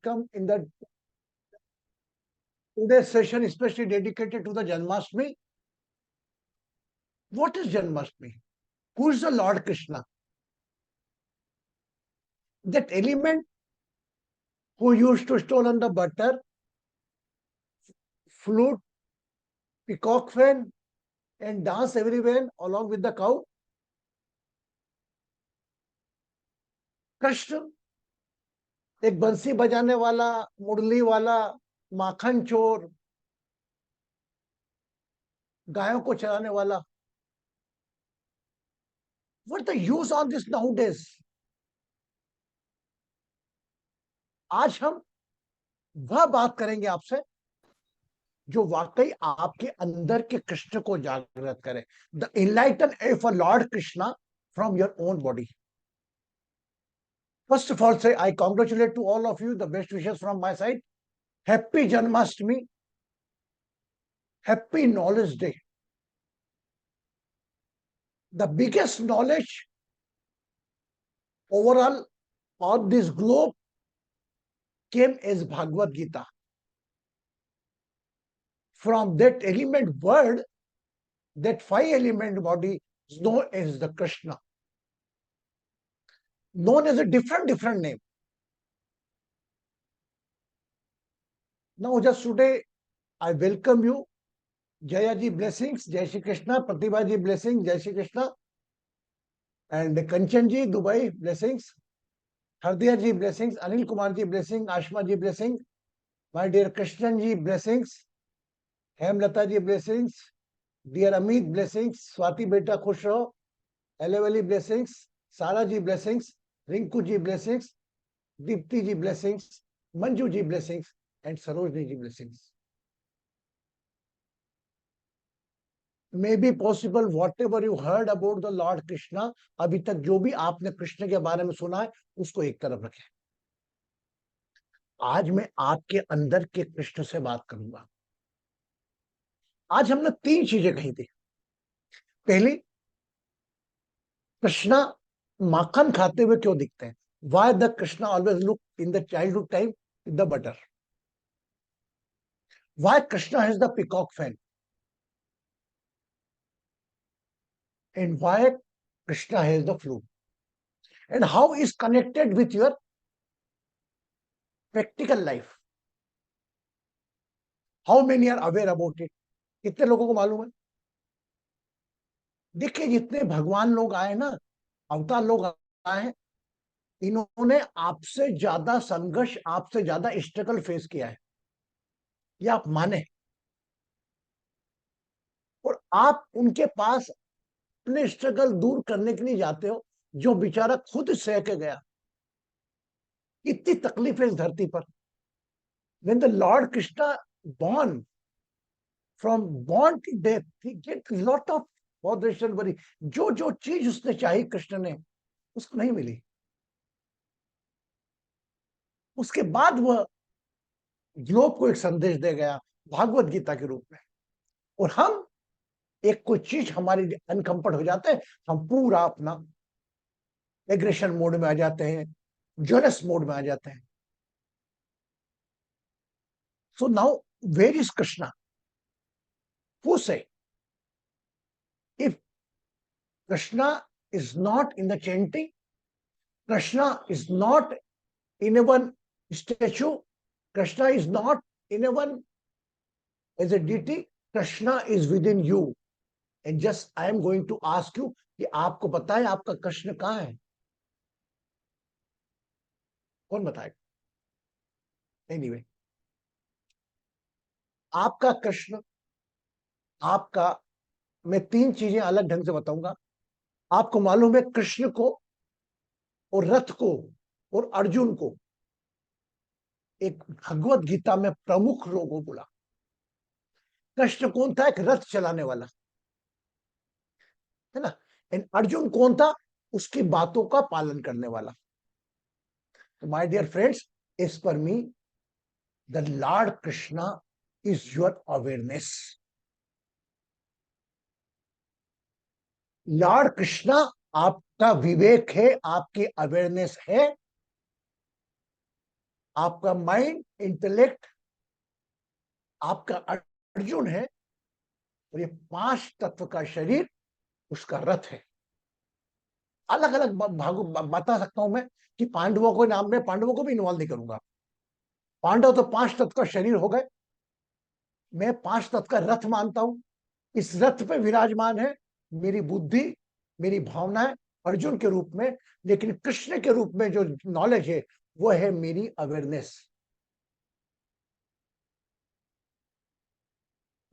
come in the today's session, especially dedicated to the Janmashtami. What is Janmashtami? Who is the Lord Krishna? That element who used to stolen the butter, flute, peacock fan, and dance everywhere along with the cow. Krishna एक बंसी बजाने वाला, मुरली वाला, माखन चोर, गायों को चराने वाला. What the use on this nowadays? आज हम वह बात करेंगे आपसे जो वाकई आपके अंदर के कृष्ण को जागृत करे. The enlighten F a Lord Krishna from your own body. First of all, say I congratulate to all of you, the best wishes from my side. Happy Janmashtami. Happy Knowledge Day. The biggest knowledge overall on this globe came as Bhagavad Gita. From that element word, that 5-element body is known as the Krishna. Known as a different name. Now just today, I welcome you. Jaya ji blessings, Jai Shri Krishna. Pratibha ji blessings, Jai Shri Krishna. And Kanchan ji, Dubai blessings. Hardiya ji blessings, Anil Kumar ji blessings, Ashma ji blessings. My dear Krishnan ji blessings. Hemlata ji blessings. Dear Amit blessings. Swati beta khush raho. Elevali blessings. Sara ji blessings. Rinku ji blessings. Deepti ji blessings. Manju ji blessings. And Sarojini ji blessings. May be possible whatever you heard about the Lord Krishna, अभी तक जो भी आपने कृष्ण के बारे में सुना है उसको एक तरफ रखें. आज मैं आपके अंदर के कृष्ण से बात करूंगा. आज हमने 3 चीजें कही थी. पहली, कृष्णा माखन खाते हुए क्यों दिखते हैं? Why the Krishna always look in the childhood time with the butter? Why Krishna has the peacock fan? And why Krishna has the flute? And how is connected with your practical life? How many are aware about it? कितने लोगों को मालूम है? देखिए, जितने भगवान लोग आए ना, अवतार लोग आए हैं, इन्होंने आपसे ज्यादा संघर्ष, आपसे ज्यादा स्ट्रगल फेस किया है, ये आप माने. और आप उनके पास अपने स्ट्रगल दूर करने के लिए जाते हो, जो बेचारा खुद सह के गया. इतनी तकलीफ है इस धरती पर. When the Lord Krishna born, from born to death, he get lot of botheration, worry. जो चीज उसने चाही कृष्ण ने, उसको नहीं मिली. उसके बाद वह ग्लोब को एक संदेश दे गया भागवत गीता के रूप में. और हम एक कोई चीज हमारी अनकंफर्ट हो जाते हैं, हम पूरा अपना एग्रेशन मोड में आ जाते हैं, जेलस मोड में आ जाते हैं. So now, where is Krishna? Who say? If Krishna is not in the chanting, Krishna is not in a one statue, Krishna is not in a one as a deity, Krishna is within you. And just I am going to ask you कि आपको पता है आपका कृष्ण कहाँ है? कौन बताएगा? Anyway, आपका कृष्ण, आपका, मैं 3 चीजें अलग ढंग से बताऊंगा. आपको मालूम है कृष्ण को और रथ को और अर्जुन को एक भगवत गीता में प्रमुख लोगों बोला. कृष्ण कौन था? एक रथ चलाने वाला, है ना. एंड अर्जुन कौन था? उसकी बातों का पालन करने वाला. तो my dear friends, as per me, the lord Krishna is your awareness. Lord Krishna आपका विवेक है, आपकी अवेयरनेस है. आपका माइंड, इंटेलेक्ट आपका अर्जुन है, और ये 5 तत्व का शरीर उसका रथ है। अलग अलग भागों बता सकता हूं मैं कि पांडवों को नाम में पांडवों को भी इन्वॉल्व नहीं करूंगा। पांडव तो 5 तत्व का शरीर हो गए, मैं 5 तत्व का रथ मानता हूं। इस रथ पे विराजमान है मेरी बुद्धि, मेरी भावनाएं अर्जुन के रूप में, लेकिन कृष्ण के रूप में जो नॉलेज है वो है मेरी अवेयरनेस।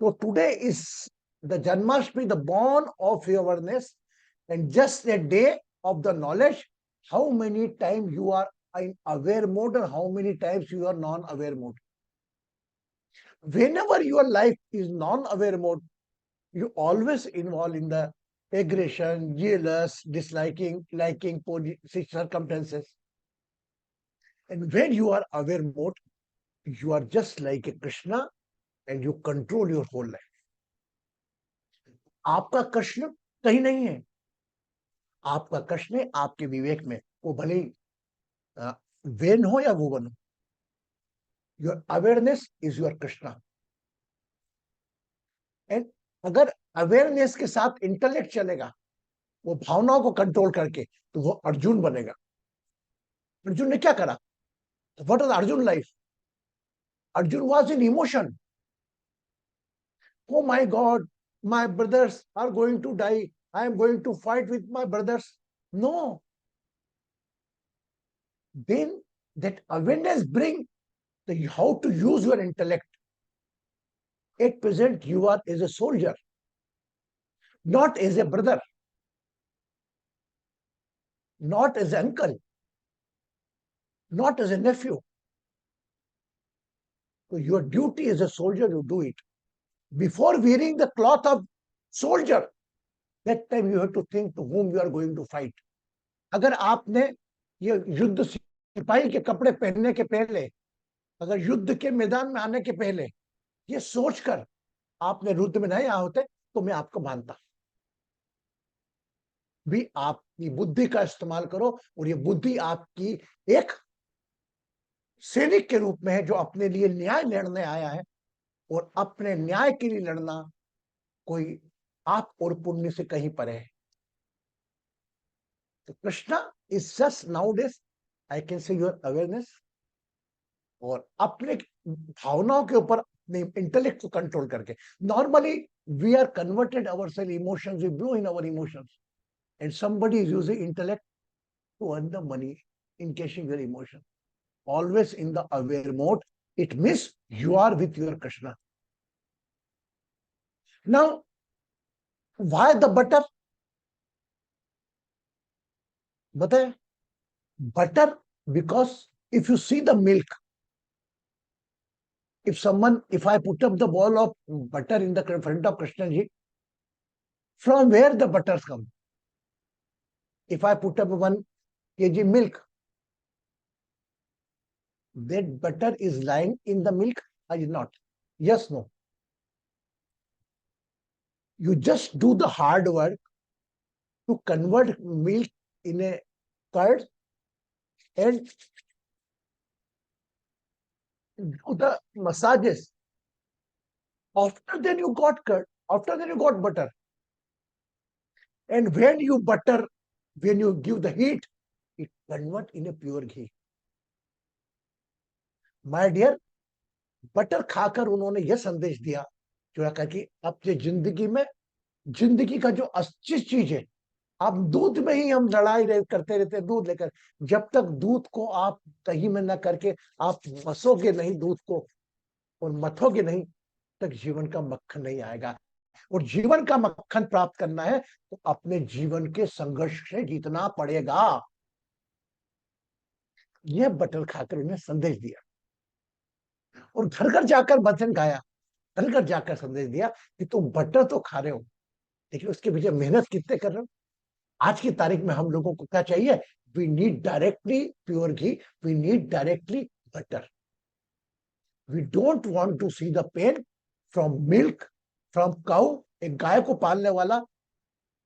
तो today is the Janmashtami, the born of your awareness, and just a day of the knowledge. How many times you are in aware mode and how many times you are non-aware mode. Whenever your life is non-aware mode, you always involve in the aggression, jealous, disliking, liking circumstances. And when you are aware mode, you are just like a Krishna and you control your whole life. आपका कृष्ण कहीं नहीं है, आपका कृष्ण है आपके विवेक में, वो भले ही वेन हो या वुवन हो। Your awareness is your Krishna. And अगर अवेयरनेस के साथ इंटेलेक्ट चलेगा, वो भावनाओं को कंट्रोल करके, तो वो अर्जुन बनेगा। अर्जुन ने क्या करा? What was Arjun life? Arjun was in emotion. Oh my god, my brothers are going to die, I am going to fight with my brothers. No, then that awareness bring the how to use your intellect. At present you are as a soldier, not as a brother, not as an uncle, not as a nephew. So your duty as a soldier, you do it. Before wearing the cloth of soldier, that time you have to think to whom you are going to fight. अगर आपने ये युद्ध सिपाही के कपड़े पहनने के पहले, अगर युद्ध के मैदान में आने के पहले ये सोचकर आपने युद्ध में नहीं आए होते, तो मैं आपको मानता। भी आपकी बुद्धि का इस्तेमाल करो, और ये बुद्धि आपकी एक सैनिक के रूप में है जो अपने लिए न्याय लड़ने आया है, और अपने न्याय के लिए लड़ना कोई पाप और पुण्य से कहीं परे है। तो Krishna is just nowadays I can say your awareness, और अपने भावनाओं के ऊपर अपने इंटेलेक्ट को कंट्रोल करके। Normally we are converted our self emotions, we blow in our emotions, and somebody is using intellect to earn the money in cashing your emotion. Always in the aware mode, it means you are with your Krishna. Now, why the butter? बताए butter, because if you see the milk, if I put up the bowl of butter in the front of Krishna ji, from where the butters come? If I put up 1 kg milk, that butter is lying in the milk or is not? Yes, no. You just do the hard work to convert milk in a curd and do the massages. After then you got curd, after then you got butter. And when you give the heat, it convert in a pure ghee. My dear, butter खाकर उन्होंने यह संदेश दिया जो है कि अपनी जिंदगी का जो अच्छी चीज है, आप दूध में ही हम लड़ाई करते रहते हैं दूध लेकर। जब तक दूध को आप दही में न करके आप मसोगे नहीं दूध को और मथोगे नहीं, तक जीवन का मक्खन नहीं आएगा। और जीवन का मक्खन प्राप्त करना है तो अपने जीवन के संघर्ष से जीतना पड़ेगा। यह बटर खाकर उन्हें संदेश दिया, और घर घर जाकर भजन गाया, घर घर जाकर संदेश दिया कि तुम बटर तो खा रहे हो, लेकिन उसके पीछे मेहनत कितने कर रहे हो। आज की तारीख में हम लोगों को क्या चाहिए? We need directly pure ghee, we need directly butter. We don't want to see the pain from milk, from cow. एक गाय को पालने वाला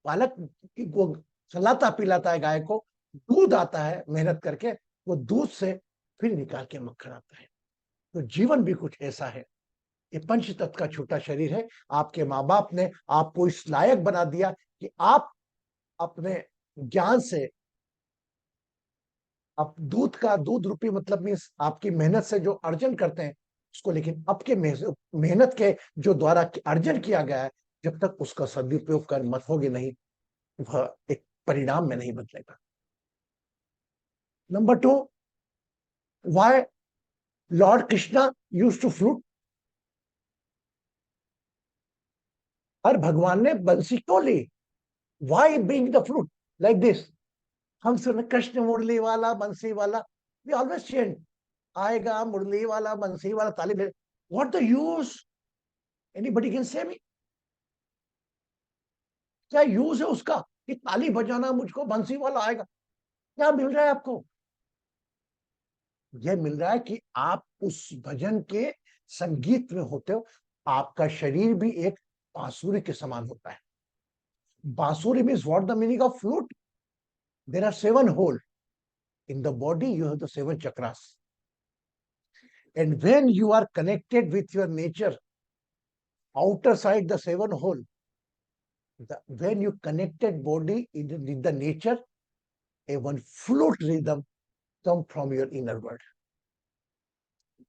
पालक वो खिलाता पिलाता है गाय को, दूध आता है मेहनत करके, वो दूध से फिर निकाल के मक्खन आता है। तो जीवन भी कुछ ऐसा है। ये पंच तत्व का छोटा शरीर है। आपके माँ बाप ने आपको इस लायक बना दिया कि आप अपने ज्ञान से, आप दूध रूपी मतलब मीन्स आपकी मेहनत से जो अर्जन करते हैं उसको, लेकिन आपके मेहनत के जो द्वारा अर्जन किया गया है, जब तक उसका सदुपयोग कर मत होगे नहीं, वह एक परिणाम में नहीं बदलेगा। Number two, why lord Krishna use to flute. हर भगवान ने बंसी क्यों ली? Why bring the flute like this? हम सुन कृष्ण मुरली वाला बंसी वाला, वी ऑलवेज चेंट, आएगा मुरली वाला बंसी वाला ताली बजे। What the use? Anybody can say me? क्या यूज है उसका कि ताली बजाना, मुझको बंसी वाला आएगा? क्या मिल रहा है आपको? यह मिल रहा है कि आप उस भजन के संगीत में होते हो। आपका शरीर भी एक बांसुरी के समान होता है। Bansuri means what the meaning of flute? There are 7 hole in the body. You have the 7 chakras, and when you are connected with your nature, outer side the 7 hole, when you connected body in the nature, a one flute rhythm come from your inner world.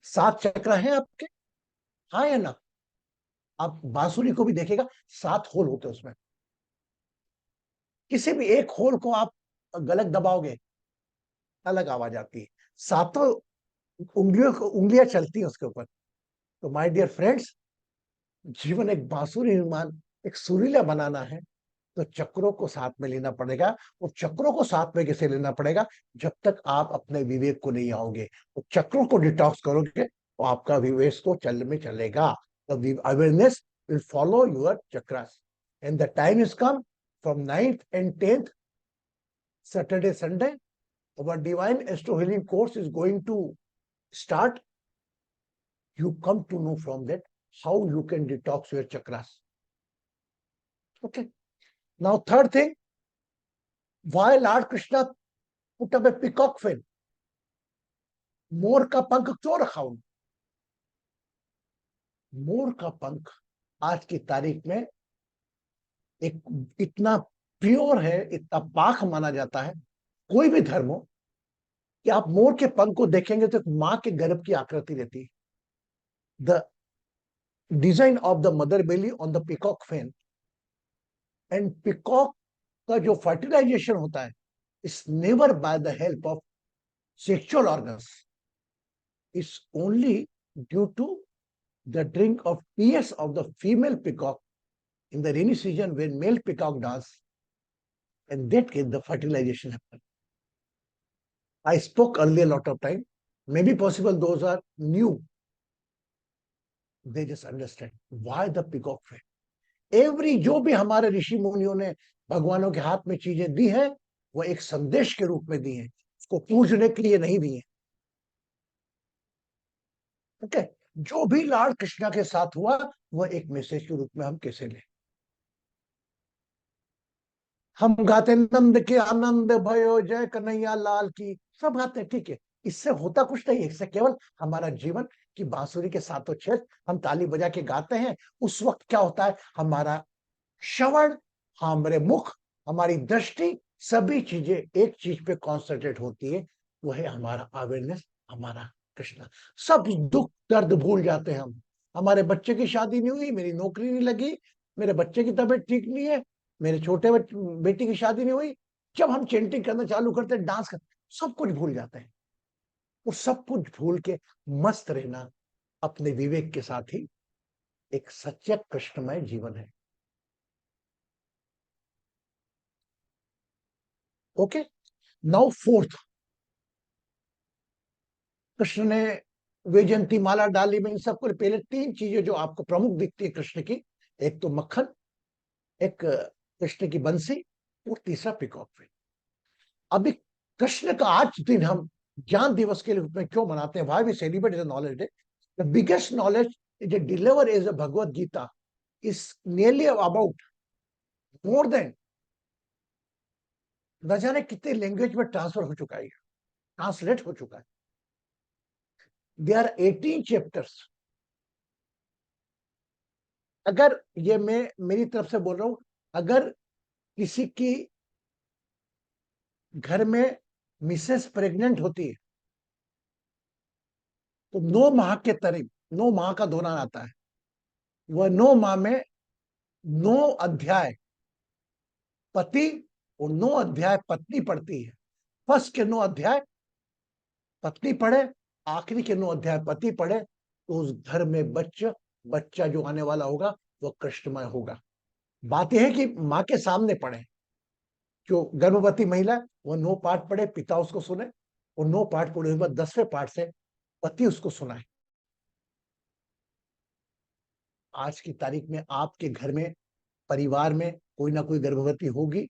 7 चक्र हैं आपके, हाँ या ना? आप बांसुरी को भी देखेगा, 7 होल होते हैं उसमें। किसी भी एक होल को आप गलत दबाओगे, अलग आवाज आती है। सातों उंगलियां चलती हैं उसके ऊपर। तो माय डियर फ्रेंड्स, जीवन एक बांसुरी निर्माण, एक सुरीला बनाना है, तो चक्रों को साथ में लेना पड़ेगा। और चक्रों को साथ में कैसे लेना पड़ेगा? जब तक आप अपने विवेक को नहीं आओगे, तो चक्रों को डिटॉक्स करोगे तो आपका विवेक को चल में चलेगा। Awareness will follow your chakras, and the time is come from 9th and 10th Saturday Sunday. Our divine astro healing course is going to start. You come to know from that how you can detox your chakras. Okay. Now, third thing, why Lord Krishna put up a peacock fin? मोर का पंख क्यों रखा उन्होंने? मोर का पंख आज की तारीख में एक इतना प्योर है, इतना पाक माना जाता है, कोई भी धर्म हो, कि आप मोर के पंख को देखेंगे तो एक मां के गर्भ की आकृति रहती है। The design of the mother belly on the peacock fan, and peacock का जो फर्टिलाइजेशन होता है, is never by the help of sexual organs, is only due to the drink of tears of the female peacock in the rainy season when male peacock does, and that case the fertilization happens. I spoke earlier a lot of time. Maybe possible those are new. They just understand why the peacock fin. Every जो भी हमारे ऋषि मुनियों ने भगवानों के हाथ में चीजें दी है, वो एक संदेश के रूप में दी है, उसको पूजने के लिए नहीं दी है। ओके, जो भी लॉर्ड कृष्णा के साथ हुआ, वह एक मैसेज के रूप में हम कैसे लें? हम गाते नंद के आनंद भयो जय कन्हैया लाल की, सब गाते हैं, ठीक है। इससे होता कुछ नहीं है, इससे केवल हमारा जीवन की बांसुरी के साथों छेद हम ताली बजा के गाते हैं। उस वक्त क्या होता है? हमारा श्रवण, हमारे मुख, हमारी दृष्टि, सभी चीजें एक चीज पे कॉन्सेंट्रेट होती है, वो है हमारा अवेयरनेस, हमारा कृष्णा। सब दुख दर्द भूल जाते हैं हम। हमारे बच्चे की शादी नहीं हुई, मेरी नौकरी नहीं लगी, मेरे बच्चे की तबीयत ठीक नहीं है, मेरे छोटे बेटी की शादी नहीं हुई, जब हम चेंटिंग करना चालू करते हैं, डांस करते, सब कुछ भूल जाते हैं। वो सब कुछ भूल के मस्त रहना अपने विवेक के साथ ही एक सच्चा कृष्णमय जीवन है। ओके, नाउ फोर्थ, कृष्ण ने वैजयंती माला डाली में इन सबको पहले 3 चीजें जो आपको प्रमुख दिखती है कृष्ण की, एक तो मक्खन, एक कृष्ण की बंसी, और तीसरा पिकॉक फिन। अभी कृष्ण का आज दिन हम ज्ञान दिवस के रूप में क्यों मनाते हैं? Why we celebrate the knowledge day? The biggest knowledge is deliver as a Bhagavad Gita is nearly about more than न जाने कितने लैंग्वेज में ट्रांसफर हो चुका है, ट्रांसलेट हो चुका है। They are 18 chapters. अगर ये मैं मेरी तरफ से बोल रहा हूं, अगर किसी की घर में मिसेस प्रेग्नेंट होती है तो 9 माह के करीब 9 माह का दौरान आता है। वह 9 माह में 9 अध्याय पति और 9 अध्याय पत्नी पढ़ती है। फर्स्ट के 9 अध्याय पत्नी पढ़े, आखिरी के 9 अध्याय पति पढ़े, तो उस घर में बच्चा बच्चा जो आने वाला होगा वो कृष्णमय होगा। बात यह है कि माँ के सामने पढ़े। जो गर्भवती महिला है वो 9 पाठ पढ़े, पिता उसको सुने, और 9 पाठ पढ़े के बाद 10वें पाठ से पति उसको सुनाए। आज की तारीख में आपके घर में, परिवार में कोई ना कोई गर्भवती होगी,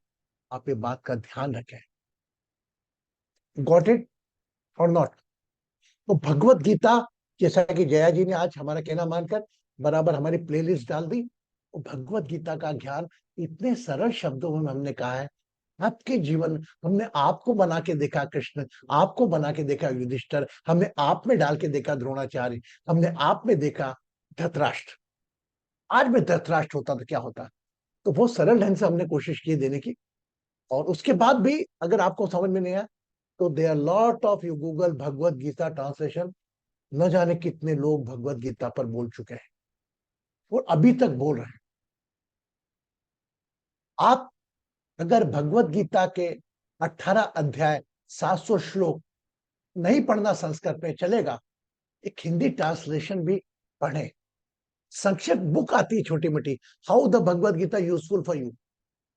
आप ये बात का ध्यान रखें। गॉट इट और नॉट? तो भगवत गीता, जैसा कि जया जी ने आज हमारा कहना मानकर बराबर हमारी प्लेलिस्ट डाल दी, तो भगवत गीता का ज्ञान इतने सरल शब्दों में हमने कहा है। आपके जीवन, हमने आपको बना के देखा कृष्ण, आपको बना के देखा युधिष्ठिर, हमने आप में डाल के देखा द्रोणाचार्य, हमने आप में देखा धृतराष्ट्र। आज में धृतराष्ट्र होता तो क्या होता? तो बहुत सरल ढंग से हमने कोशिश की देने की। और उसके बाद भी अगर आपको समझ में नहीं आया, तो they are lot of, you Google Bhagavad Gita translation, न जाने कितने लोग भगवत गीता पर बोल चुके हैं और अभी तक बोल रहे हैं। आप अगर भगवत गीता के 18 अध्याय 700 श्लोक नहीं पढ़ना संस्कृत में चलेगा, एक हिंदी ट्रांसलेशन भी पढ़े। संक्षिप्त बुक आती है छोटी मोटी, how the Bhagavad Gita useful for you,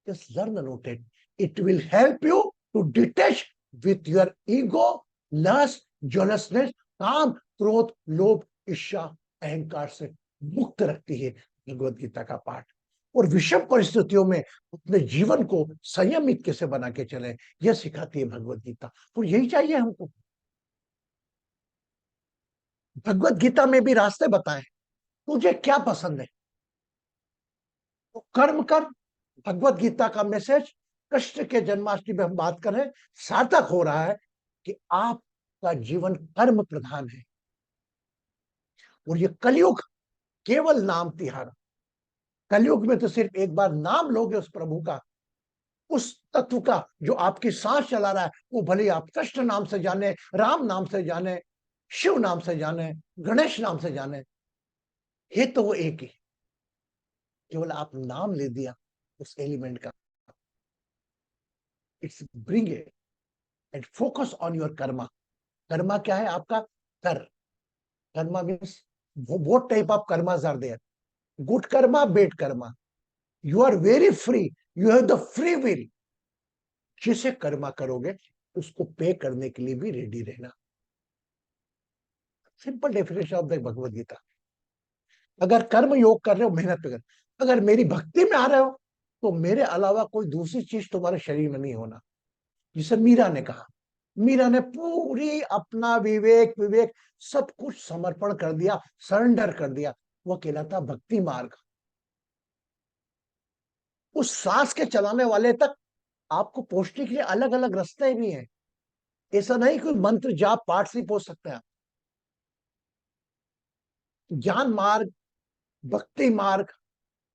just learn note it. It will help you to detach with your ego, lust, jealousness, काम, क्रोध, लोभ, ईर्ष्या, अहंकार से मुक्त रखती है भगवत गीता का पाठ। और विषम परिस्थितियों में अपने जीवन को संयमित कैसे बना के चले, यह सिखाती है भगवत गीता। और यही चाहिए हमको। भगवत गीता में भी रास्ते बताए, तुझे क्या पसंद है तो कर्म कर। भगवत गीता का मैसेज कृष्ण के जन्माष्टमी में हम बात कर रहे हैं, सार्थक हो रहा है कि आपका जीवन कर्म प्रधान है। और ये कलयुग केवल नाम तिहारा। कलयुग में तो सिर्फ एक बार नाम लोगे उस प्रभु का, उस तत्व का जो आपकी सांस चला रहा है, वो भले ही आप कृष्ण नाम से जाने, राम नाम से जाने, शिव नाम से जाने, गणेश नाम से जाने, ये तो वो एक ही। केवल आप नाम ले दिया उस एलिमेंट का। It's bring it and focus on your Karma. Karma क्या है आपका? कर। Karma means what type of karmas are there? Good karma, bad karma. You are very free. You have the free will. जिसे कर्मा करोगे उसको पे करने के लिए भी रेडी रहना। Simple definition of the Bhagavad Gita. अगर कर्म योग कर रहे हो, मेहनत पे कर, अगर मेरी भक्ति में आ रहे हो, तो मेरे अलावा कोई दूसरी चीज तुम्हारे शरीर में नहीं होना। जिसे मीरा ने कहा, मीरा ने पूरी अपना विवेक विवेक सब कुछ समर्पण कर दिया, सरेंडर कर दिया। वो कहलाता भक्ति मार्ग। उस सांस के चलाने वाले तक आपको पहुंचने के लिए अलग अलग रास्ते भी हैं। ऐसा नहीं कोई मंत्र जाप पाठ से पहुंच सकते हैं। ज्ञान मार्ग, भक्ति मार्ग,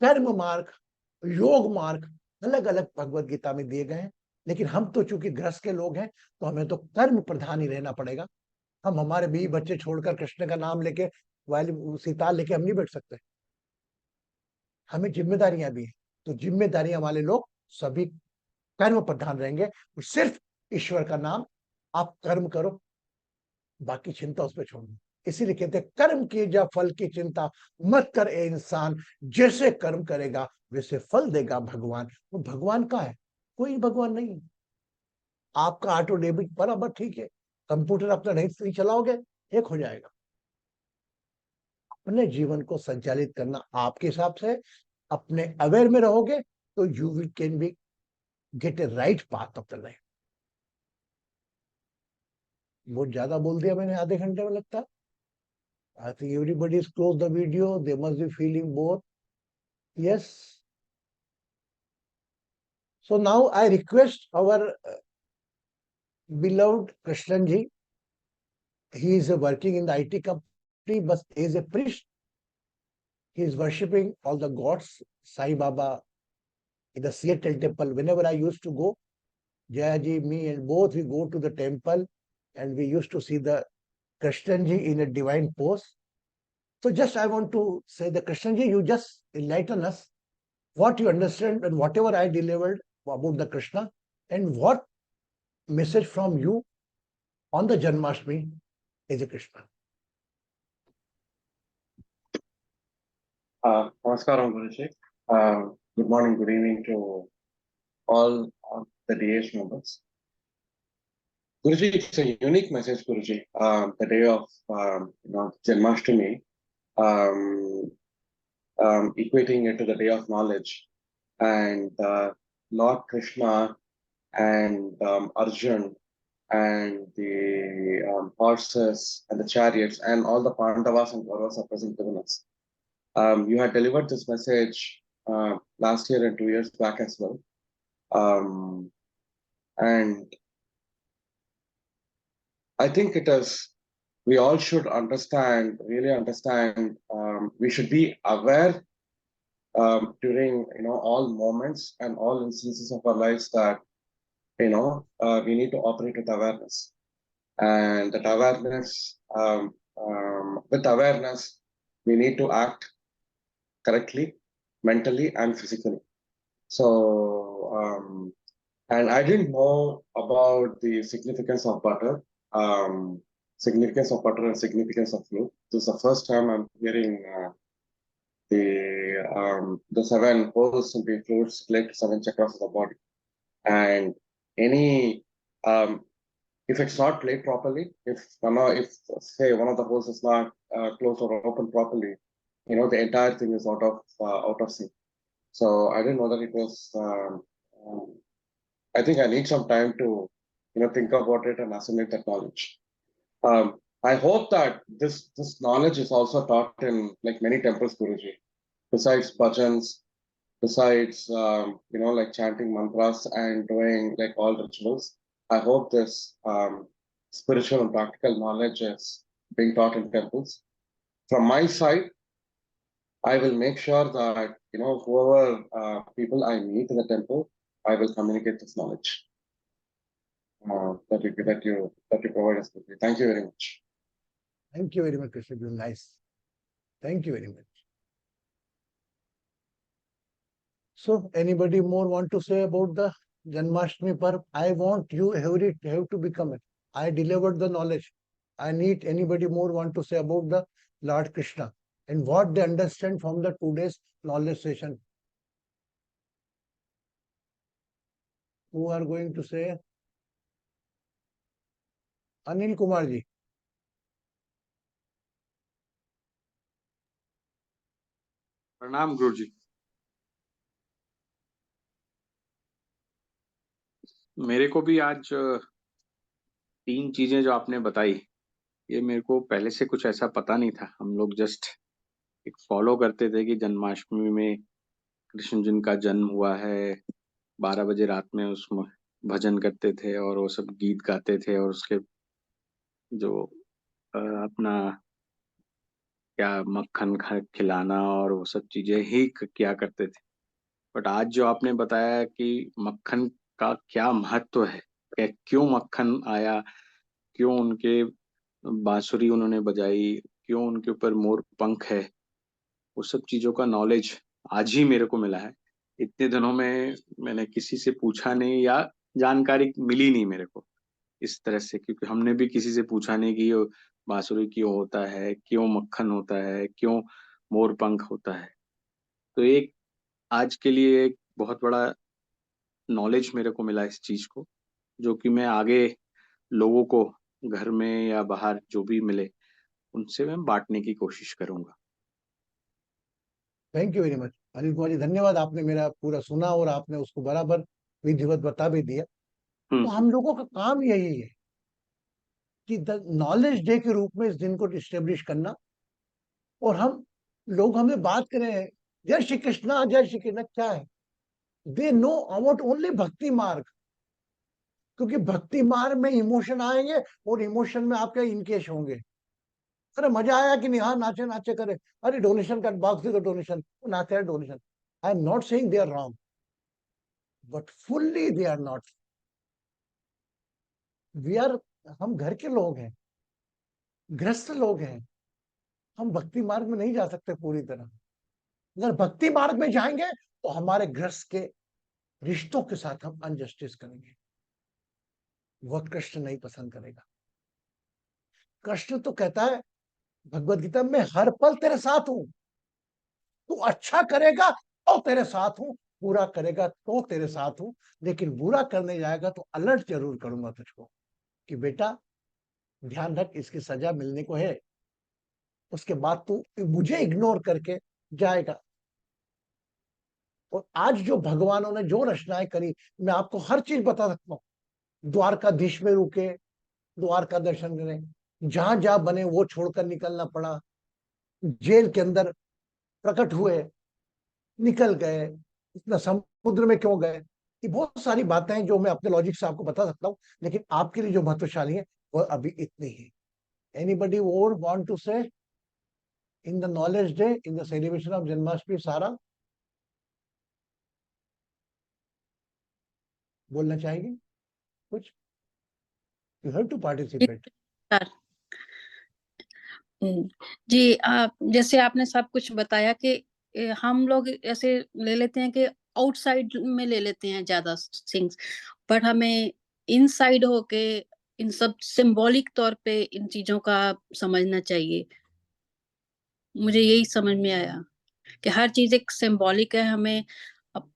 कर्म मार्ग, योग मार्ग अलग अलग भगवत गीता में दिए गए हैं। लेकिन हम तो चूंकि गृहस्थ के लोग हैं, तो हमें तो कर्म प्रधान ही रहना पड़ेगा। हम हमारे बीवी बच्चे छोड़कर कृष्ण का नाम लेके, वाली सितार लेके हम नहीं बैठ सकते। हमें जिम्मेदारियां भी हैं। तो जिम्मेदारियां वाले लोग सभी कर्म प्रधान रहेंगे। सिर्फ ईश्वर का नाम आप कर्म करो, बाकी चिंता उस पर छोड़ दो। इसीलिए कहते हैं कर्म की जा फल की चिंता मत कर ए इंसान, जैसे कर्म करेगा वैसे फल देगा भगवान। वो भगवान का है, कोई भगवान नहीं। आपका ऑटो डेबिट बराबर ठीक है, कंप्यूटर अपना नहीं चलाओगे, एक हो जाएगा। अपने जीवन को संचालित करना आपके हिसाब से, अपने अवेयर में रहोगे तो you will can be gate A right path of the life. बहुत ज्यादा बोल दिया मैंने आधे घंटे में लगता है। I think everybody is close the video. They must be feeling bored. Yes. So now I request our beloved Krishnan ji he is working in the IT company, but is a priest. He is worshipping all the gods, Sai Baba in the Seattle temple. Whenever I used to go, Jayaji, me, and both we go to the temple, and we used to see the Krishnanji in a divine pose. So just I want to say the Krishnanji, you just enlighten us what you understand and whatever I delivered about the Krishna, and what message from you on the Janmashtami is a Krishna. Namaskaram, Guruji. Good morning, good evening to all of the DH members. Guruji, it's a unique message, Guruji. The day of Janmashtami, equating it to the day of knowledge, and Lord Krishna and Arjun and the horses and the chariots and all the Pandavas and Kauravas are present within us. You had delivered this message last year and 2 years back as well. And I think we all should really understand, we should be aware during, all moments and all instances of our lives that, we need to operate with awareness. And that awareness, with awareness, we need to act correctly, mentally and physically. So, and I didn't know about the significance of butter, significance of butter and significance of fluid. This is the first time I'm hearing the 7 holes in the fluids relate to 7 chakras of the body. And any if it's not played properly, if say one of the holes is not closed or open properly, the entire thing is out of sync. So I didn't know that it was. I think I need some time to, think about it and assimilate that knowledge. I hope that this knowledge is also taught in like many temples, Guruji. Besides bhajans, besides like chanting mantras and doing like all rituals, I hope this spiritual and practical knowledge is being taught in temples. From my side, I will make sure that whoever people I meet in the temple, I will communicate this knowledge that you provide us with. Thank you very much. Thank you very much, Krishna. Nice. Thank you very much. So, anybody more want to say about the Janmashtami Parv? I want you have to become it. I delivered the knowledge. I need anybody more want to say about the Lord Krishna and what they understand from the today's knowledge session. Who are going to say? Anil Kumar ji. प्रणाम गुरु जी। मेरे को भी आज 3 चीजें जो आपने बताई, ये मेरे को पहले से कुछ ऐसा पता नहीं था। हम लोग जस्ट एक फॉलो करते थे कि जन्माष्टमी में कृष्ण जी का जन्म हुआ है, 12 बजे रात में उसमें भजन करते थे और वो सब गीत गाते थे और उसके जो अपना क्या मक्खन खिलाना और वो सब चीजें ही किया करते थे। बट आज जो आपने बताया कि मक्खन का क्या महत्व है, क्यों मक्खन आया, क्यों उनके बांसुरी उन्होंने बजाई, क्यों उनके ऊपर मोर पंख है, वो सब चीजों का नॉलेज आज ही मेरे को मिला है। इतने दिनों में मैंने किसी से पूछा नहीं या जानकारी मिली नहीं मेरे को इस तरह से, क्योंकि हमने भी किसी से पूछा नहीं कि ये बांसुरी क्यों होता है, क्यों मक्खन होता है, क्यों मोर पंख होता है। तो एक आज के लिए एक बहुत बड़ा नॉलेज मेरे को मिला इस चीज को, जो कि मैं आगे लोगों को घर में या बाहर जो भी मिले उनसे मैं बांटने की कोशिश करूंगा। Thank you very much Anil Kumar ji, धन्यवाद। आपने मेरा पूरा सुना और आपने उसको बराबर विधिवत बता भी दिया। तो हम लोगों का काम यही है कि नॉलेज डे के रूप में इस दिन को इस्टेब्लिश करना, और हमें बात करें जय श्री कृष्णा क्या है, दे नो अबाउट ओनली भक्ति मार्ग। क्योंकि भक्ति मार्ग में इमोशन आएंगे और इमोशन में आपके इनकेश होंगे। अरे मजा आया कि नहीं, हाँ नाचे नाचे करे, अरे डोनेशन का बॉक्स दे दो, डोनेशन, नाचे है donation. I am not saying they are wrong, but fully they are not. We are, हम घर के लोग हैं, गृहस्थ लोग हैं, हम भक्ति मार्ग में नहीं जा सकते पूरी तरह। अगर भक्ति मार्ग में जाएंगे तो हमारे गृहस्थ के रिश्तों के साथ हम अनजस्टिस करेंगे, वह कृष्ण नहीं पसंद करेगा। कृष्ण तो कहता है भगवत गीता में, हर पल तेरे साथ हूं, तू अच्छा करेगा तो तेरे साथ हूं, बुरा करेगा तो तेरे साथ हूं, लेकिन बुरा करने जाएगा तो अलर्ट जरूर करूंगा तुझको कि बेटा ध्यान रख, इसकी सजा मिलने को है। उसके बाद तू मुझे इग्नोर करके जाएगा। और आज जो भगवानों ने जो रचनाएं करी, मैं आपको हर चीज बता सकता हूँ। द्वारकाधीश में रुके, द्वारका दर्शन करें, जहां जहां बने वो छोड़कर निकलना पड़ा, जेल के अंदर प्रकट हुए, निकल गए, इतना समुद्र में क्यों गए, ये बहुत सारी बातें हैं जो मैं अपने लॉजिक से आपको बता सकता हूँ, लेकिन आपके लिए जो महत्वशाली है वो अभी इतनी ही। एनीबडी और want to say in the knowledge day, in the celebration of Janmashtami, Sara बोलना चाहेगी कुछ? You have to participate. Sir, जी, आप जैसे आपने सब कुछ बताया कि हम लोग ऐसे ले लेते हैं कि आउटसाइड में ले लेते हैं ज्यादा थिंग्स, बट हमें इनसाइड होके इन सब सिंबॉलिक तौर पे इन चीजों का समझना चाहिए। मुझे यही समझ में आया कि हर चीज एक सिंबॉलिक है, हमें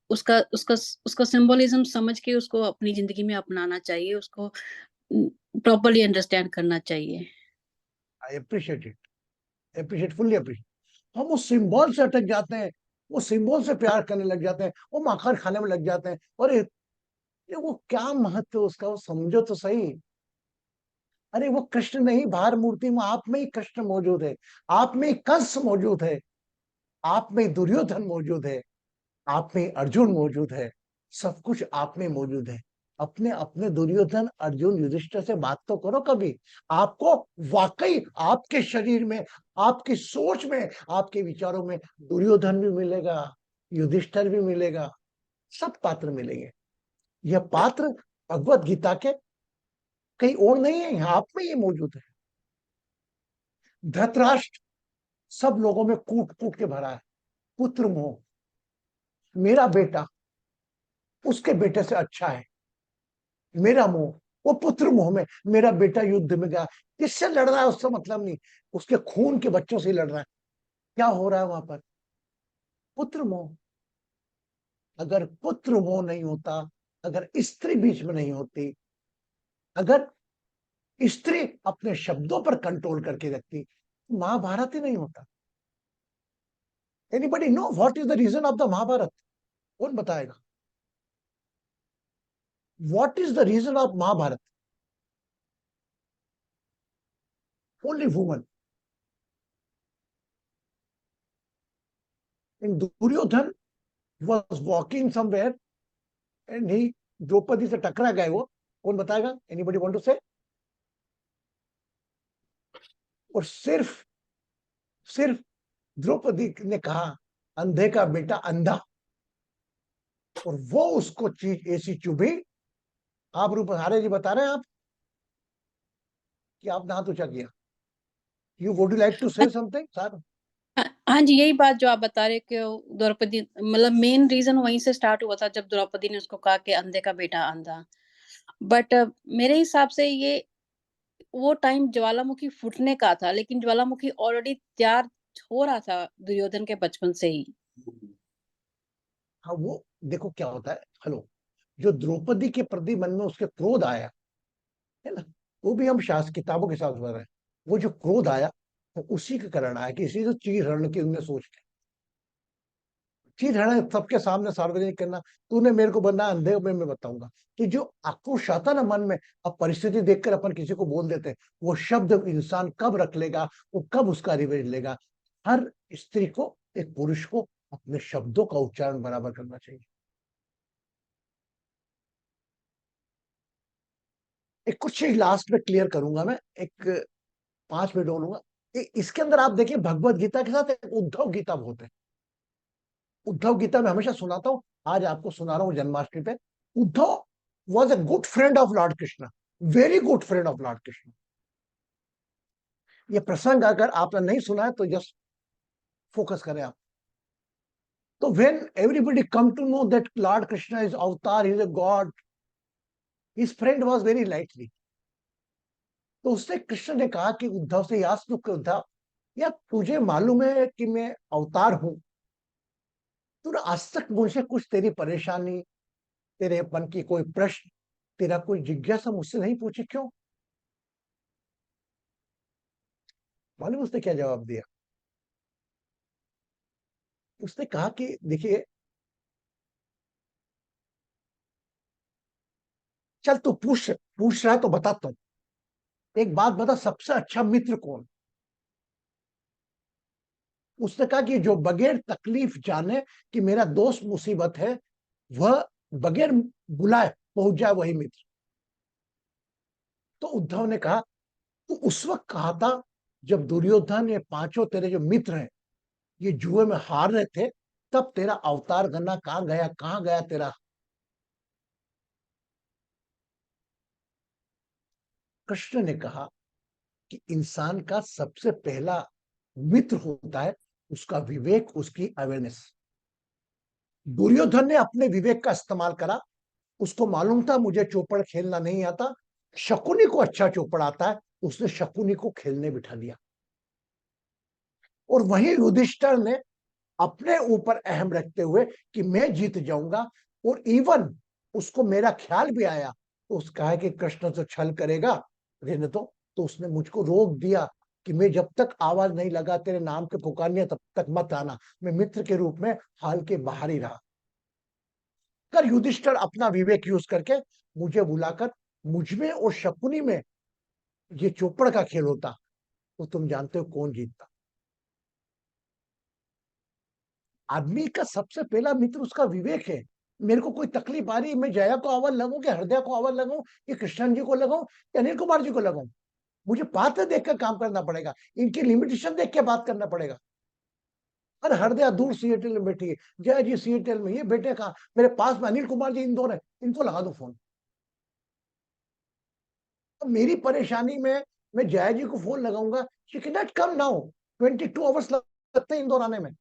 उसका उसका उसका सिंबोलिज्म समझ के उसको अपनी जिंदगी में अपनाना चाहिए, उसको प्रॉपरली अंडरस्टैंड करना चाहिए। I appreciate it, appreciate, fully appreciate. हम उस सिंबल से अटक जाते हैं, वो सिंबल से प्यार करने लग जाते हैं, वो माखन खाने में लग जाते हैं। और ये वो क्या महत्व है उसका, वो समझो तो सही। अरे वो कृष्ण नहीं, बाहर मूर्ति में आप में ही कृष्ण मौजूद है, आप में ही कंस मौजूद है, आप में ही दुर्योधन मौजूद है, आप में ही अर्जुन मौजूद है, सब कुछ आप में मौजूद है। अपने अपने दुर्योधन अर्जुन युधिष्ठिर से बात तो करो कभी। आपको वाकई आपके शरीर में, आपकी सोच में, आपके विचारों में दुर्योधन भी मिलेगा, युधिष्ठिर भी मिलेगा, सब पात्र मिलेंगे। यह पात्र भगवत गीता के कहीं और नहीं है, यहाँ आप में ही मौजूद है। धृतराष्ट्र सब लोगों में कूट कूट के भरा है, पुत्र मोह, मेरा बेटा उसके बेटे से अच्छा है, मेरा मोह, वो पुत्र मोह में, मेरा बेटा युद्ध में गया, किससे लड़ रहा है उससे मतलब नहीं, उसके खून के बच्चों से लड़ रहा है। क्या हो रहा है वहां पर? पुत्र मोह। अगर पुत्र मोह नहीं होता, अगर स्त्री बीच में नहीं होती, अगर स्त्री अपने शब्दों पर कंट्रोल करके रखती, तो महाभारत ही नहीं होता। Anybody know what is the reason of the Mahabharata? कौन बताएगा? What is the reason of Mahabharata? Only woman. In Duryodhana was walking somewhere and he, Draupadi से टकरा गए वो, कौन बताएगा? एनीबडी वांट टू से? और सिर्फ सिर्फ द्रौपदी ने कहा अंधे का बेटा अंधा, और वो उसको चीज ऐसी चुभी। आप रूप हरे जी बता रहे हैं आप कि आपने हाथ ऊंचा किया। You would you like to say something sir? हाँ जी, यही बात जो आप बता रहे कि द्रौपदी, मतलब मेन रीजन वहीं से स्टार्ट हुआ था जब द्रौपदी ने उसको कहा कि अंधे का बेटा अंधा। बट मेरे हिसाब से ये वो टाइम ज्वालामुखी फूटने का था, लेकिन ज्वालामुखी ऑलरेडी तैयार हो रहा था दुर्योधन के बचपन से ही। हाँ, वो देखो क्या होता है, हेलो, जो द्रौपदी के प्रति मन में उसके क्रोध आया है ना, वो भी हम शास्त्र किताबों के साथ पढ़ रहे हैं। वो जो क्रोध आया वो उसी के कारण आया कि इसी जो चीर हरण की उन्होंने सोच ली। चीर हरण सबके सामने सार्वजनिक करना, तूने मेरे को बनना अंधे में मैं बताऊंगा। कि जो आक्रोश आता ना मन में, अब परिस्थिति देखकर अपन किसी को बोल देते हैं, वो शब्द इंसान कब रख लेगा, वो कब उसका रिवेंज लेगा। हर स्त्री को, एक पुरुष को अपने शब्दों का उच्चारण बराबर करना चाहिए। एक कुछ चीज लास्ट में क्लियर करूंगा मैं, एक 5 मिनट बोलूंगा। इसके अंदर आप देखिए भगवत गीता के साथ एक उद्धव गीता बहुत है। उद्धव गीता में हमेशा सुनाता हूं, आज आपको सुना रहा हूं जन्माष्टमी पे। Uddhav was a good friend of Lord Krishna, very good friend of Lord Krishna. ये प्रसंग अगर आपने नहीं सुना है तो जस्ट फोकस करें आप। तो when everybody come to know that Lord Krishna is avatar, he is a god, his friend was very lightly. तो उससे कृष्ण ने कहा कि उद्धव से यास कि उद्धव, या तुझे मालूम है कि मैं अवतार हूं, तूने आज तक मुझसे कुछ तेरी परेशानी, तेरे मन की कोई प्रश्न, तेरा कोई जिज्ञासा मुझसे नहीं पूछी, क्यों? मालूम उसने क्या जवाब दिया? उसने कहा कि देखिए, चल तू पूछ पूछ रहा है तो बताता हूं। एक बात बता, सबसे अच्छा मित्र कौन? उसने कहा कि जो बगैर तकलीफ जाने कि मेरा दोस्त मुसीबत है, वह बगैर बुलाए पहुंच जाए, वही मित्र। तो उद्धव ने कहा, तू उस वक्त कहा था जब दुर्योधन, ये पांचों तेरे जो मित्र हैं, ये जुए में हार रहे थे, तब तेरा अवतार करना कहां गया तेरा? कृष्ण ने कहा कि इंसान का सबसे पहला मित्र होता है उसका विवेक, उसकी अवेयरनेस। दुर्योधन ने अपने विवेक का इस्तेमाल करा, उसको मालूम था मुझे चौपड़ खेलना नहीं आता, शकुनी को अच्छा चौपड़ आता है, उसने शकुनी को खेलने बिठा दिया। और वही युधिष्ठिर ने अपने ऊपर अहम रखते हुए कि मैं जीत जाऊंगा, और इवन उसको मेरा ख्याल भी आया तो उसका है कि कृष्ण तो छल करेगा, रहने तो उसने मुझको रोक दिया कि मैं जब तक आवाज नहीं लगा तेरे नाम के पुकारने तब तक मत आना। मैं मित्र के रूप में हाल के बाहर ही रहा। कर युधिष्ठिर अपना विवेक यूज करके मुझे बुलाकर मुझमें और शकुनी में ये चौपड़ का खेल होता, तो तुम जानते हो कौन जीतता? आदमी का सबसे पहला मित्र उसका विवेक है। मेरे को कोई तकलीफ आ रही है, मैं जया को आवाज लगाऊं कि हृदय को आवाज लगाऊं, कि कृष्ण जी को लगाऊं या अनिल कुमार जी को लगाऊं? मुझे पात्र देखकर काम करना पड़ेगा, इनकी लिमिटेशन देख के बात करना पड़ेगा। अरे हृदय दूर सीएटल में बैठी है, जया जी सीएटल में, ये बेटे कहा मेरे पास में अनिल कुमार जी इंदौर है, इनको लगा दो फोन। अब मेरी परेशानी में मैं जया जी को फोन लगाऊंगा, she can not come now, 22 hours लगते हैं इंदौर आने में।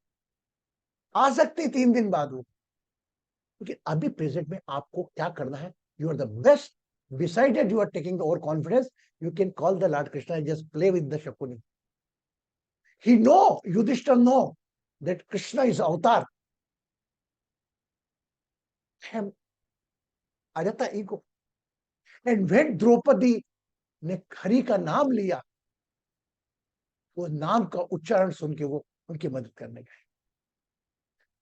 आ सकती 3 दिन बाद वो, क्योंकि अभी प्रेजेंट में आपको क्या करना है? You are the best, decided you are taking the over confidence, you can call the lord Krishna, just play with the Shakuni. He know, Yudhishthira know that Krishna is avatar. आ जाता ईगो। एंड व्हेन द्रौपदी ने हरि का नाम लिया, वो नाम का उच्चारण सुन के वो उनकी मदद करने गए।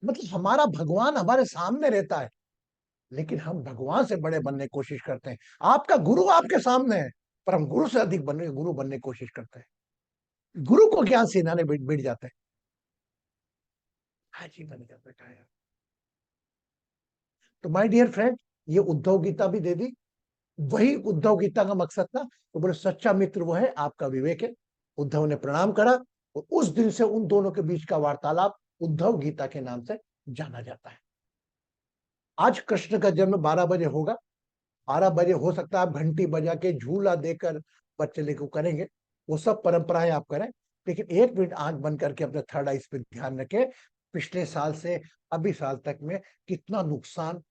मतलब हमारा भगवान हमारे सामने रहता है, लेकिन हम भगवान से बड़े बनने की कोशिश करते हैं। आपका गुरु आपके सामने है, पर हम गुरु से अधिक गुरु बनने की कोशिश करते हैं। गुरु को ज्ञान सिखाने बैठ जाते हैं। हाजी बन गया बेटा यार। तो माय डियर फ्रेंड, ये उद्धव गीता भी दे दी। वही उद्धव गीता का मकसद था। तो बोले सच्चा मित्र वो है आपका विवेक है। उद्धव ने प्रणाम करा, और उस दिन से उन दोनों के बीच का वार्तालाप उद्धव गीता के नाम से जाना जाता है। आज कृष्ण का जन्म 12 बजे होगा। 12 बजे हो सकता है आप घंटी बजा के झूला देकर बच्चे लेकर करेंगे, वो सब परंपराएं आप करें, लेकिन 1 मिनट आंख बंद करके अपने थर्ड आइज पे ध्यान रखें। पिछले साल से अभी साल तक में कितना नुकसान,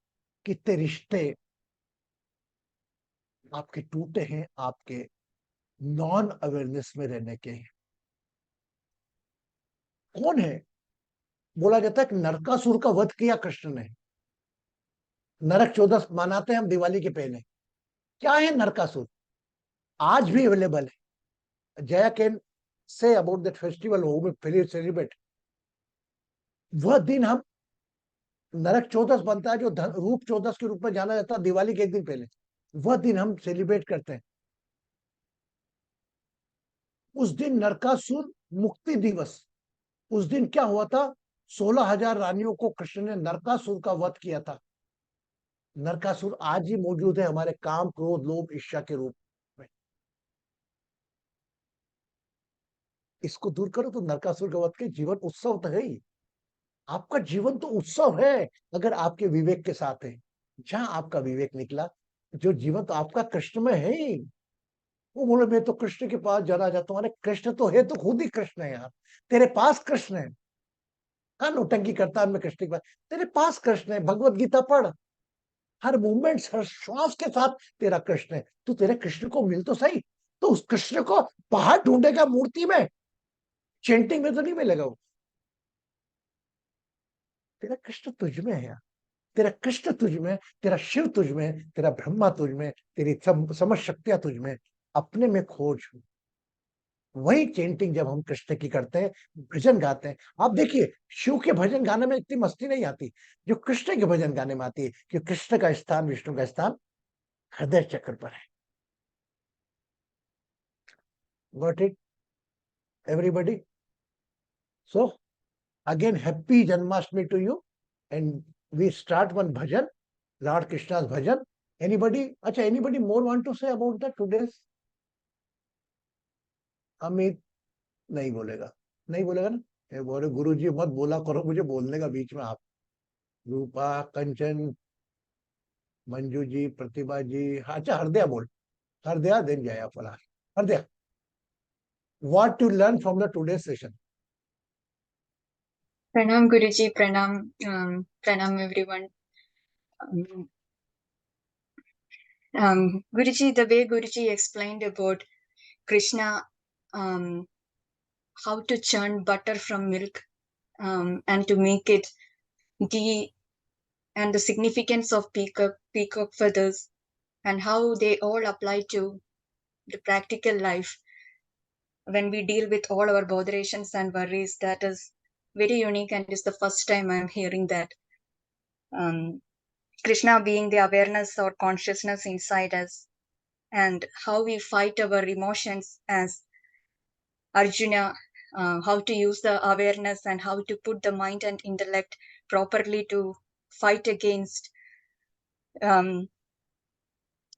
कितने रिश्ते आपके टूटे हैं, आपके नॉन अवेयरनेस में रहने के। कौन है? बोला जाता है कि नरकासुर का वध किया कृष्ण ने। नरक चौदस मनाते हैं हम दिवाली के पहले। क्या है नरकासुर? आज भी अवेलेबल है। Jaya can say about that festival वो भी सेलिब्रेट। वह दिन हम नरक चौदस बनता है, जो रूप चौदस के रूप में जाना जाता है, दिवाली के 1 दिन पहले वह दिन हम सेलिब्रेट करते हैं। उस दिन नरकासुर मुक्ति दिवस, उस दिन क्या हुआ था? 16,000 रानियों को कृष्ण ने नरकासुर का वध किया था। नरकासुर आज ही मौजूद है हमारे काम, क्रोध, लोभ, ईर्ष्या के रूप। इसको दूर करो तो नरकासुर का वध के जीवन उत्सव तो है ही। आपका जीवन तो उत्सव है अगर आपके विवेक के साथ है। जहां आपका विवेक निकला, जो जीवन तो आपका कृष्ण में है ही। वो बोले मैं तो कृष्ण के पास जाना चाहता हूँ। अरे कृष्ण तो है, तो खुद ही कृष्ण है यार, तेरे पास कृष्ण है। हाँ, नौटंकी करता है मैं कृष्ण के पास, तेरे पास कृष्ण है। भगवत गीता पढ़, हर मूवमेंट हर श्वास के साथ तेरा कृष्ण है। तू तेरे कृष्ण को मिल तो सही। तो उस कृष्ण को बाहर ढूंढेगा मूर्ति में, चेंटिंग में तो नहीं मिलेगा वो। तेरा कृष्ण तुझ में है यार, तेरा कृष्ण तुझ में, तेरा शिव तुझ में, तेरा ब्रह्मा तुझ में, तेरी समस्त शक्तियां तुझ में। अपने में खोज। वही चेंटिंग जब हम कृष्ण की करते हैं, भजन गाते हैं। आप देखिए, शिव के भजन गाने में इतनी मस्ती नहीं आती जो कृष्ण के भजन गाने में आती है, क्योंकि कृष्ण का स्थान, विष्णु का स्थान हृदय चक्र पर है। Got it everybody? So again happy Janmashtami to you, and we start one bhajan, lord Krishna's bhajan. Anybody? अच्छा, anybody more want to say about the today's? Amit नहीं बोलेगा? नहीं बोलेगा ना? ये बोले गुरु जी मत बोला करो मुझे बोलने का बीच में। आप, रूपा, कंचन, मंजू जी, प्रतिभा जी, अच्छा हरदया बोल। हरदया देन जया फलार। Hardaya, what to learn from the today's session? Pranam Guruji, Pranam everyone. Guruji, the way Guruji explained about Krishna, how to churn butter from milk and to make it ghee, and the significance of peacock feathers, and how they all apply to the practical life when we deal with all our botherations and worries. That is very unique, and it's the first time I'm hearing that. Krishna being the awareness or consciousness inside us, and how we fight our emotions as Arjuna, how to use the awareness and how to put the mind and intellect properly to fight against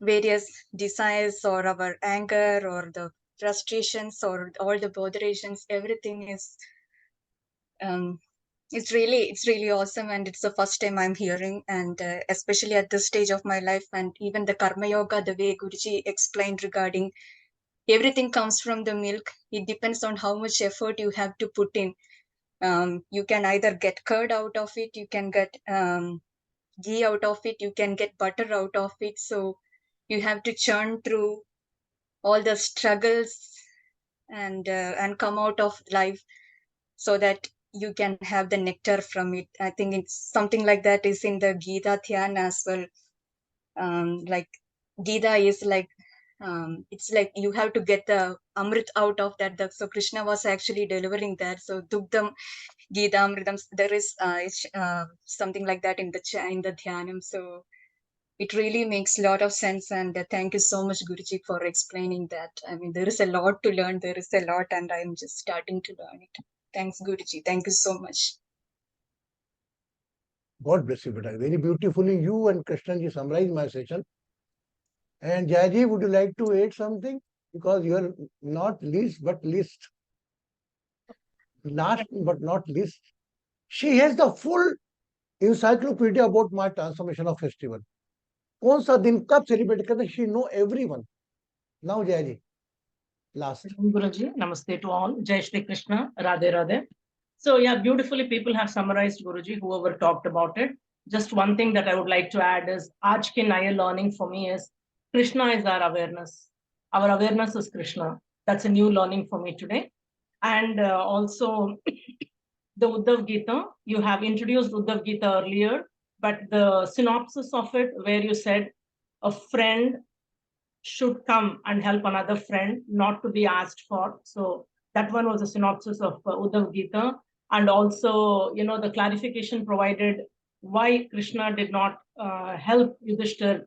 various desires or our anger or the frustrations or all the botherations. Everything is it's really awesome, and it's the first time I'm hearing, and especially at this stage of my life. And even the karma yoga, the way Guruji explained regarding everything comes from the milk. It depends on how much effort you have to put in. You can either get curd out of it, you can get ghee out of it, you can get butter out of it. So you have to churn through all the struggles and come out of life so that you can have the nectar from it. I think it's something like that is in the Gita Dhyan as well. Like Gita is like, it's like you have to get the Amrit out of that. So Krishna was actually delivering that. So Dugdam, Gita, Amritam, there is something like that in the Dhyanam. So it really makes a lot of sense. And thank you so much, Guruji, for explaining that. I mean, there is a lot to learn. There is a lot, and I'm just starting to learn it. Thanks, Guruji. Thank you so much. God bless you, beta. Very beautifully, you and Krishnan ji summarized my session. And Jayaji, would you like to add something? Because you are not least but least, last but not least. She has the full encyclopedia about my transformation of festival. कौन सा दिन कब celebrate करते? She know everyone. Now Jayaji, last. Guruji, namaste to all. Jai Shri Krishna, Radhe Radhe. So yeah, beautifully people have summarized, Guruji, whoever talked about it. Just one thing that I would like to add is, aaj ke naya learning for me is, Krishna is our awareness. Our awareness is Krishna. That's a new learning for me today. And also the Uddhav Gita, you have introduced Uddhav Gita earlier, but the synopsis of it, where you said a friend should come and help another friend, not to be asked for. So that one was a synopsis of Uddhav Gita. And also, you know, the clarification provided why Krishna did not help Yudhishthir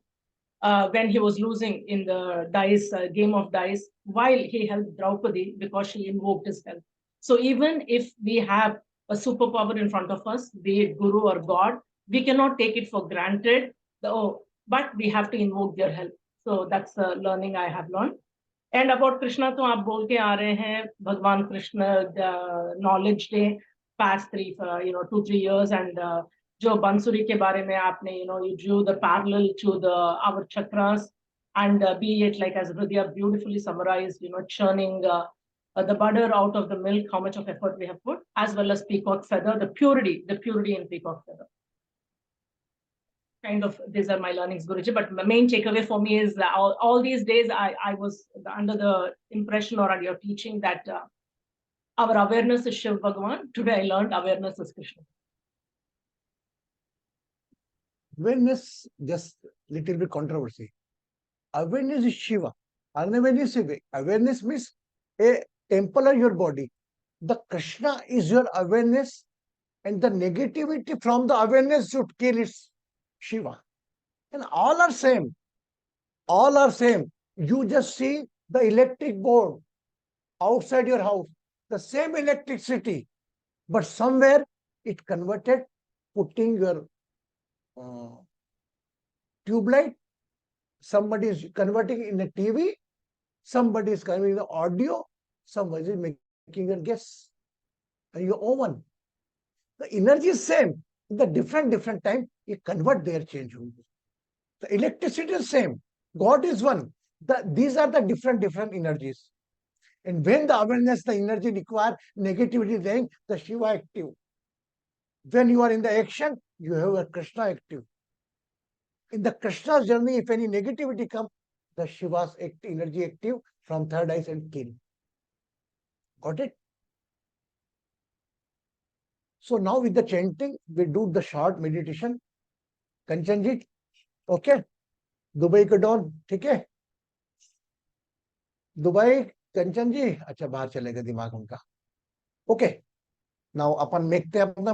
when he was losing in the dice, game of dice, while he helped Draupadi because she invoked his help. So even if we have a superpower in front of us, be it Guru or God, we cannot take it for granted, but we have to invoke their help. So that's the learning I have learned. And about Krishna तो आप बोल के आ रहे हैं, भगवान Krishna knowledge day past 2-3 years, and जो बांसुरी के बारे में आपने you drew the parallel to the our chakras, and be it like as Hridaya beautifully summarized, churning the butter out of the milk, how much of effort we have put, as well as peacock feather, the purity in peacock feather. Kind of, these are my learnings, Guruji. But the main takeaway for me is that all these days I was under the impression or under your teaching that our awareness is Shiv Bhagavan. Today I learned awareness is Krishna. Awareness, just little bit controversy. Awareness is Shiva. Unawareness is Shiva. Awareness means a temple of your body. The Krishna is your awareness, and the negativity from the awareness should kill its Shiva. And all are same. All are same. You just see the electric board outside your house, the same electricity, but somewhere it converted, putting your tube light, somebody is converting in a TV, somebody is converting the audio, somebody is making your gas and your oven. The energy is same. In the different time, you convert their change. The electricity is same. God is one. These are the different energies. And when the awareness, the energy require negativity, then the Shiva active. When you are in the action, you have a Krishna active. In the Krishna's journey, if any negativity comes, the Shiva's energy active from third eyes and kill. Got it? So now with the chanting, we do the short meditation. Kanchanji, okay? Dubai का don, ठीक है? Dubai, कंचन जी, अच्छा बाहर चलेगा दिमाग उनका. Okay. Now अपन देखते हैं अपना